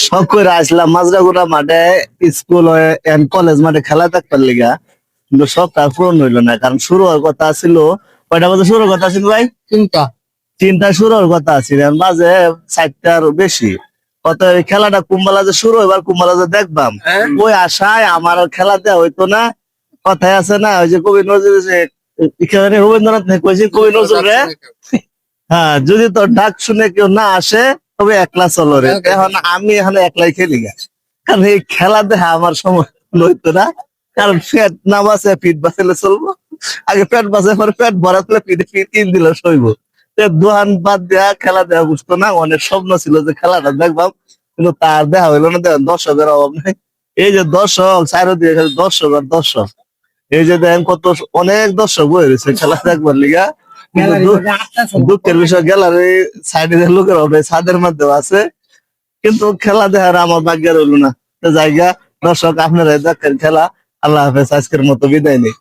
শখ করে আসলাম মাজরাগুড়া মাঠে, স্কুল কলেজ মাঠে খেলা দেখবার লিগা। কিন্তু শখটা পূরণ হইলো না, কারণ শুরু হওয়ার কথা ছিল। কয়টা বাজে শুরু হওয়ার কথা ছিল ভাই? চিন্তা। 3টা শুরু হওয়ার কথা ছিল, এখন বাজে 4টার বেশি। কত এই খেলাটা কুম্বালা যে শুরু এবার কুম্বালা যে দেখবাম, ওই আশায় আমার আর খেলা দেওয়া হইতো না। কথায় আছে না, ওই যে কবি নজরুল যে এখানে রবীন্দ্রনাথ কইছে, কবি নজরুল রে, হ্যাঁ, যদি তোর ডাক শুনে কেউ না আসে তবে একলা চলো রে। এখন আমি এখানে একলাই খেলি গা, কারণ এই খেলা দেখা আমার সময় হইতো না। কারণ পেট না বাঁচে পিঠ বাঁচলে চলবো। আগে পেট বাঁচে, পরে পেট ভরাতলে পিঠে পিঠ 3 দিলে সইব। দোকান বাদ দেয়া খেলা দেওয়া বুঝতো না। অনেক স্বপ্ন ছিল যে খেলাটা দেখবাম, কিন্তু তার দেখা হইলো না। দেখেন দর্শকের অভাব নাই, এই যে দর্শক চারিদিকে খালি দর্শক আর দর্শক। এই যে দেখেন কত অনেক দর্শক বই রয়েছে খেলা দেখবার লিগা। কিন্তু দুঃখের বিষয় গ্যালারি সাইডে লোকের হবে, ছাদের মধ্যেও আছে, কিন্তু খেলা দেখার আমার ভাগ্যের হইলো না। তো জায়গা দর্শক আপনারা দেখেন খেলা। আল্লাহ হাফেজ, আজকের মতো বিদায় নেই।